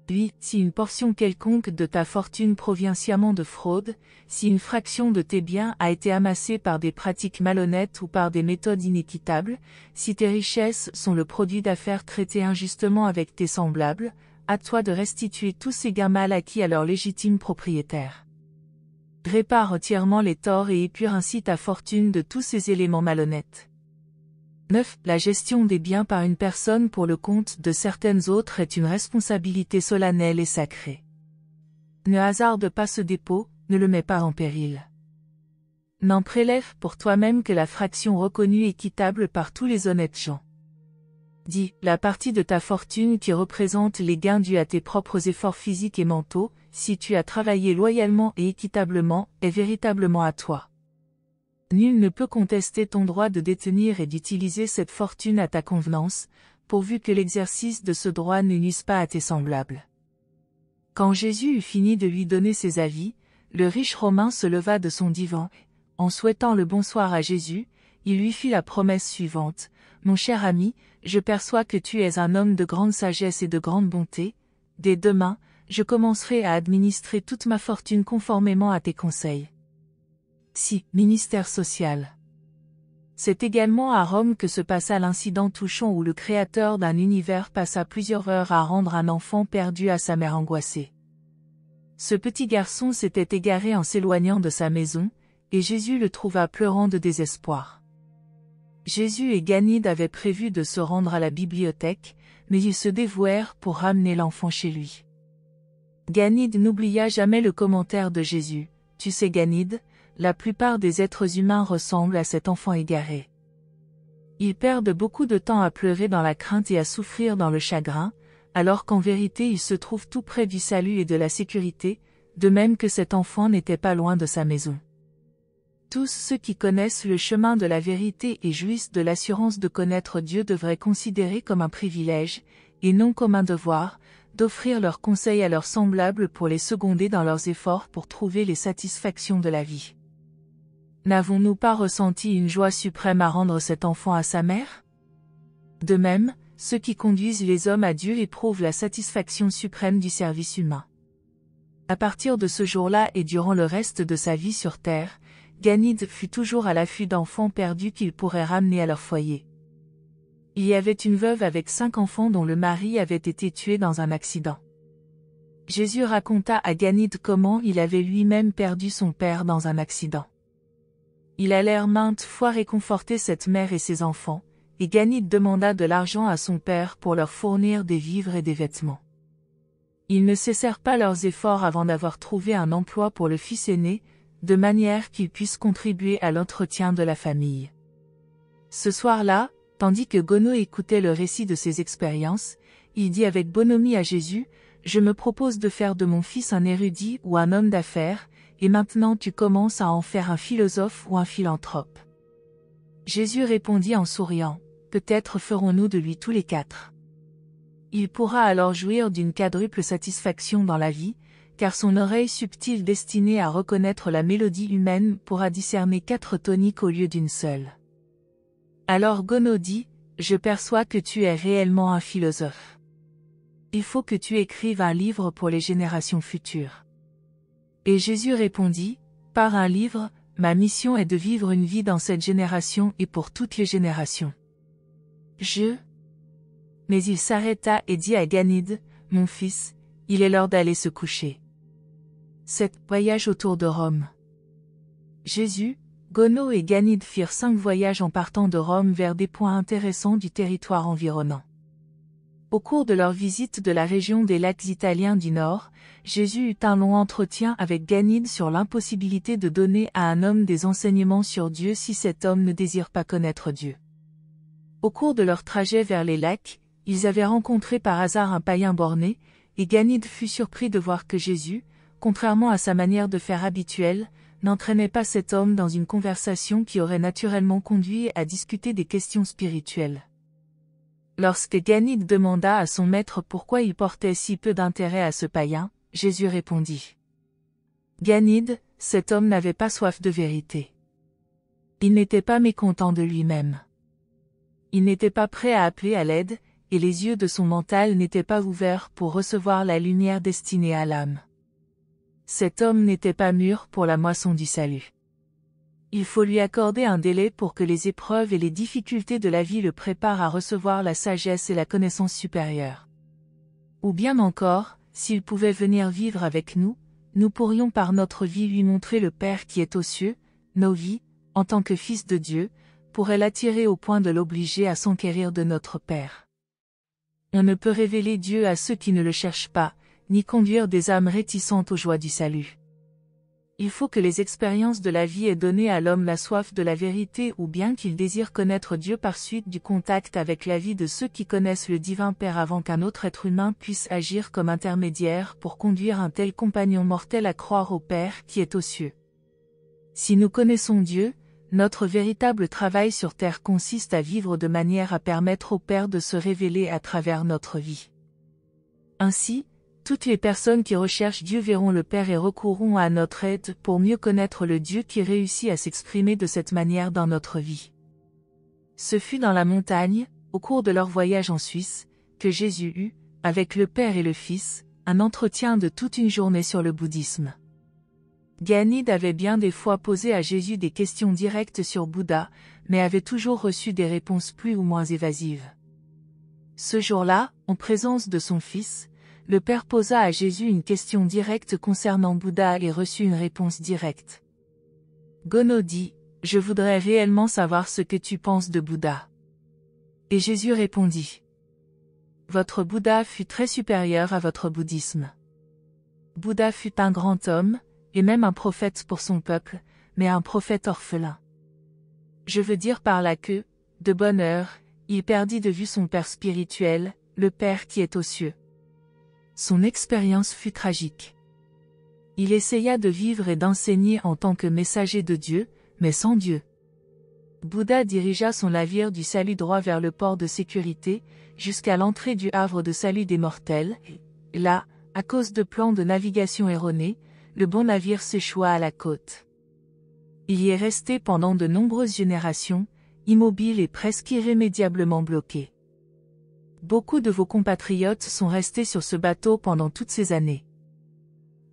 Puis, si une portion quelconque de ta fortune provient sciemment de fraude, si une fraction de tes biens a été amassée par des pratiques malhonnêtes ou par des méthodes inéquitables, si tes richesses sont le produit d'affaires traitées injustement avec tes semblables, à toi de restituer tous ces gains mal acquis à leurs légitimes propriétaires. Répare entièrement les torts et épure ainsi ta fortune de tous ces éléments malhonnêtes. 9. La gestion des biens par une personne pour le compte de certaines autres est une responsabilité solennelle et sacrée. Ne hasarde pas ce dépôt, ne le mets pas en péril. N'en prélève pour toi-même que la fraction reconnue équitable par tous les honnêtes gens. Dis, la partie de ta fortune qui représente les gains dus à tes propres efforts physiques et mentaux, si tu as travaillé loyalement et équitablement, est véritablement à toi. Nul ne peut contester ton droit de détenir et d'utiliser cette fortune à ta convenance, pourvu que l'exercice de ce droit ne nuise pas à tes semblables. Quand Jésus eut fini de lui donner ses avis, le riche Romain se leva de son divan, et, en souhaitant le bonsoir à Jésus, il lui fit la promesse suivante: « Mon cher ami, je perçois que tu es un homme de grande sagesse et de grande bonté. Dès demain, je commencerai à administrer toute ma fortune conformément à tes conseils. » Si, ministère social. C'est également à Rome que se passa l'incident touchant où le créateur d'un univers passa plusieurs heures à rendre un enfant perdu à sa mère angoissée. Ce petit garçon s'était égaré en s'éloignant de sa maison, et Jésus le trouva pleurant de désespoir. Jésus et Ganide avaient prévu de se rendre à la bibliothèque, mais ils se dévouèrent pour ramener l'enfant chez lui. Ganide n'oublia jamais le commentaire de Jésus: « Tu sais Ganide, la plupart des êtres humains ressemblent à cet enfant égaré. Ils perdent beaucoup de temps à pleurer dans la crainte et à souffrir dans le chagrin, alors qu'en vérité ils se trouvent tout près du salut et de la sécurité, de même que cet enfant n'était pas loin de sa maison. » Tous ceux qui connaissent le chemin de la vérité et jouissent de l'assurance de connaître Dieu devraient considérer comme un privilège, et non comme un devoir, d'offrir leurs conseils à leurs semblables pour les seconder dans leurs efforts pour trouver les satisfactions de la vie. N'avons-nous pas ressenti une joie suprême à rendre cet enfant à sa mère? De même, ceux qui conduisent les hommes à Dieu éprouvent la satisfaction suprême du service humain. À partir de ce jour-là et durant le reste de sa vie sur terre, Ganide fut toujours à l'affût d'enfants perdus qu'il pourrait ramener à leur foyer. Il y avait une veuve avec 5 enfants dont le mari avait été tué dans un accident. Jésus raconta à Ganide comment il avait lui-même perdu son père dans un accident. Il allèrent maintes fois réconforter cette mère et ses enfants, et Ganide demanda de l'argent à son père pour leur fournir des vivres et des vêtements. Ils ne cessèrent pas leurs efforts avant d'avoir trouvé un emploi pour le fils aîné, de manière qu'il puisse contribuer à l'entretien de la famille. Ce soir-là, tandis que Gono écoutait le récit de ses expériences, il dit avec bonhomie à Jésus, « Je me propose de faire de mon fils un érudit ou un homme d'affaires, et maintenant tu commences à en faire un philosophe ou un philanthrope. » Jésus répondit en souriant, « Peut-être ferons-nous de lui tous les quatre. Il pourra alors jouir d'une quadruple satisfaction dans la vie, car son oreille subtile destinée à reconnaître la mélodie humaine pourra discerner 4 toniques au lieu d'une seule. » Alors Gono dit, « Je perçois que tu es réellement un philosophe. Il faut que tu écrives un livre pour les générations futures. » Et Jésus répondit, « Par un livre, ma mission est de vivre une vie dans cette génération et pour toutes les générations. » Mais il s'arrêta et dit à Ganide, « Mon fils, il est l'heure d'aller se coucher. » 7 voyages autour de Rome. Jésus, Gono et Ganide firent 5 voyages en partant de Rome vers des points intéressants du territoire environnant. Au cours de leur visite de la région des lacs italiens du Nord, Jésus eut un long entretien avec Ganide sur l'impossibilité de donner à un homme des enseignements sur Dieu si cet homme ne désire pas connaître Dieu. Au cours de leur trajet vers les lacs, ils avaient rencontré par hasard un païen borné, et Ganide fut surpris de voir que Jésus, contrairement à sa manière de faire habituelle, n'entraînait pas cet homme dans une conversation qui aurait naturellement conduit à discuter des questions spirituelles. Lorsque Ganide demanda à son maître pourquoi il portait si peu d'intérêt à ce païen, Jésus répondit. Ganide, cet homme n'avait pas soif de vérité. Il n'était pas mécontent de lui-même. Il n'était pas prêt à appeler à l'aide, et les yeux de son mental n'étaient pas ouverts pour recevoir la lumière destinée à l'âme. Cet homme n'était pas mûr pour la moisson du salut. Il faut lui accorder un délai pour que les épreuves et les difficultés de la vie le préparent à recevoir la sagesse et la connaissance supérieure. Ou bien encore, s'il pouvait venir vivre avec nous, nous pourrions par notre vie lui montrer le Père qui est aux cieux, nos vies, en tant que fils de Dieu, pourraient l'attirer au point de l'obliger à s'enquérir de notre Père. On ne peut révéler Dieu à ceux qui ne le cherchent pas, ni conduire des âmes réticentes aux joies du salut. Il faut que les expériences de la vie aient donné à l'homme la soif de la vérité ou bien qu'il désire connaître Dieu par suite du contact avec la vie de ceux qui connaissent le divin Père avant qu'un autre être humain puisse agir comme intermédiaire pour conduire un tel compagnon mortel à croire au Père qui est aux cieux. Si nous connaissons Dieu, notre véritable travail sur terre consiste à vivre de manière à permettre au Père de se révéler à travers notre vie. Ainsi, toutes les personnes qui recherchent Dieu verront le Père et recourront à notre aide pour mieux connaître le Dieu qui réussit à s'exprimer de cette manière dans notre vie. Ce fut dans la montagne, au cours de leur voyage en Suisse, que Jésus eut, avec le Père et le Fils, un entretien de toute une journée sur le bouddhisme. Ganide avait bien des fois posé à Jésus des questions directes sur Bouddha, mais avait toujours reçu des réponses plus ou moins évasives. Ce jour-là, en présence de son fils, le Père posa à Jésus une question directe concernant Bouddha et reçut une réponse directe. Gono dit, « Je voudrais réellement savoir ce que tu penses de Bouddha. » Et Jésus répondit, « Votre Bouddha fut très supérieur à votre bouddhisme. Bouddha fut un grand homme, et même un prophète pour son peuple, mais un prophète orphelin. Je veux dire par là que, de bonne heure, il perdit de vue son Père spirituel, le Père qui est aux cieux. Son expérience fut tragique. Il essaya de vivre et d'enseigner en tant que messager de Dieu, mais sans Dieu. Bouddha dirigea son navire du salut droit vers le port de sécurité, jusqu'à l'entrée du havre de salut des mortels, et là, à cause de plans de navigation erronés, le bon navire s'échoua à la côte. Il y est resté pendant de nombreuses générations, immobile et presque irrémédiablement bloqué. Beaucoup de vos compatriotes sont restés sur ce bateau pendant toutes ces années.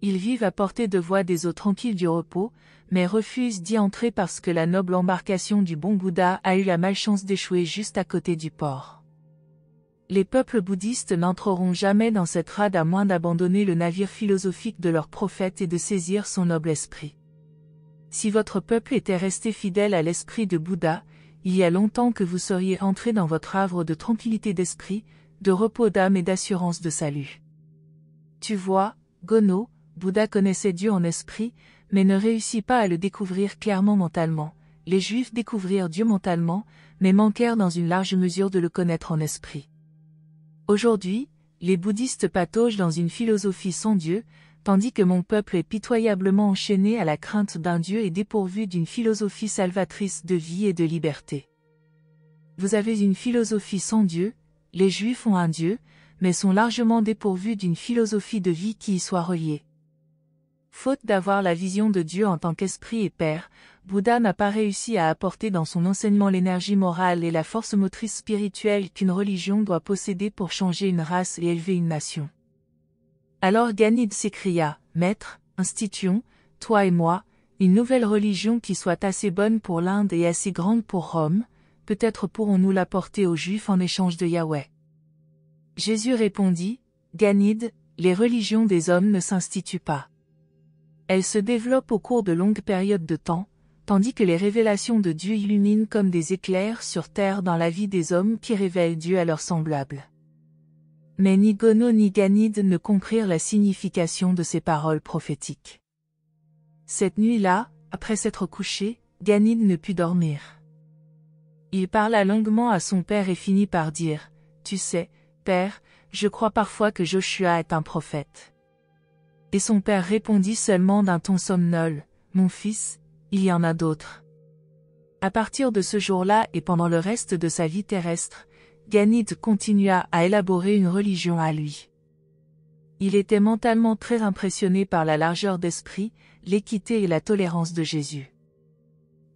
Ils vivent à portée de voie des eaux tranquilles du repos, mais refusent d'y entrer parce que la noble embarcation du bon Bouddha a eu la malchance d'échouer juste à côté du port. Les peuples bouddhistes n'entreront jamais dans cette rade à moins d'abandonner le navire philosophique de leur prophète et de saisir son noble esprit. Si votre peuple était resté fidèle à l'esprit de Bouddha, il y a longtemps que vous seriez entré dans votre havre de tranquillité d'esprit, de repos d'âme et d'assurance de salut. Tu vois, Gono, Bouddha connaissait Dieu en esprit, mais ne réussit pas à le découvrir clairement mentalement. Les Juifs découvrirent Dieu mentalement, mais manquèrent dans une large mesure de le connaître en esprit. Aujourd'hui, les bouddhistes pataugent dans une philosophie sans Dieu, tandis que mon peuple est pitoyablement enchaîné à la crainte d'un Dieu et dépourvu d'une philosophie salvatrice de vie et de liberté. Vous avez une philosophie sans Dieu, les Juifs ont un Dieu, mais sont largement dépourvus d'une philosophie de vie qui y soit reliée. Faute d'avoir la vision de Dieu en tant qu'esprit et père, Bouddha n'a pas réussi à apporter dans son enseignement l'énergie morale et la force motrice spirituelle qu'une religion doit posséder pour changer une race et élever une nation. Alors Ganid s'écria, « Maître, instituons, toi et moi, une nouvelle religion qui soit assez bonne pour l'Inde et assez grande pour Rome, peut-être pourrons-nous l'apporter aux Juifs en échange de Yahweh. » Jésus répondit, « Ganid, les religions des hommes ne s'instituent pas. Elles se développent au cours de longues périodes de temps, tandis que les révélations de Dieu illuminent comme des éclairs sur terre dans la vie des hommes qui révèlent Dieu à leurs semblables. » Mais ni Gono ni Ganid ne comprirent la signification de ces paroles prophétiques. Cette nuit-là, après s'être couché, Ganid ne put dormir. Il parla longuement à son père et finit par dire, « Tu sais, père, je crois parfois que Joshua est un prophète. » Et son père répondit seulement d'un ton somnolent, « Mon fils, il y en a d'autres. » À partir de ce jour-là et pendant le reste de sa vie terrestre, Ganid continua à élaborer une religion à lui. Il était mentalement très impressionné par la largeur d'esprit, l'équité et la tolérance de Jésus.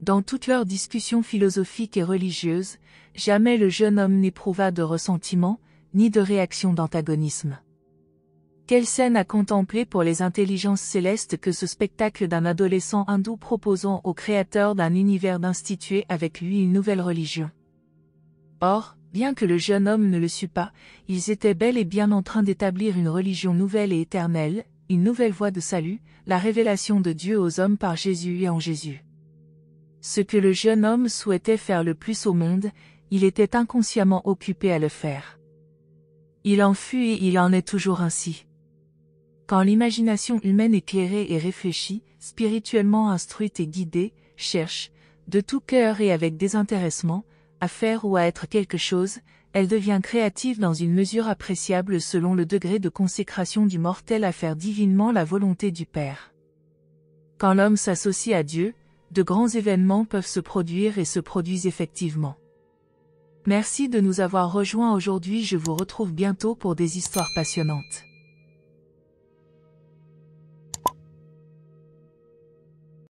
Dans toutes leurs discussions philosophiques et religieuses, jamais le jeune homme n'éprouva de ressentiment, ni de réaction d'antagonisme. Quelle scène à contempler pour les intelligences célestes que ce spectacle d'un adolescent hindou proposant au Créateur d'un univers d'instituer avec lui une nouvelle religion. Or, bien que le jeune homme ne le sût pas, ils étaient bel et bien en train d'établir une religion nouvelle et éternelle, une nouvelle voie de salut, la révélation de Dieu aux hommes par Jésus et en Jésus. Ce que le jeune homme souhaitait faire le plus au monde, il était inconsciemment occupé à le faire. Il en fut et il en est toujours ainsi. Quand l'imagination humaine éclairée et réfléchie, spirituellement instruite et guidée, cherche, de tout cœur et avec désintéressement, à faire ou à être quelque chose, elle devient créative dans une mesure appréciable selon le degré de consécration du mortel à faire divinement la volonté du Père. Quand l'homme s'associe à Dieu, de grands événements peuvent se produire et se produisent effectivement. Merci de nous avoir rejoints aujourd'hui, je vous retrouve bientôt pour des histoires passionnantes.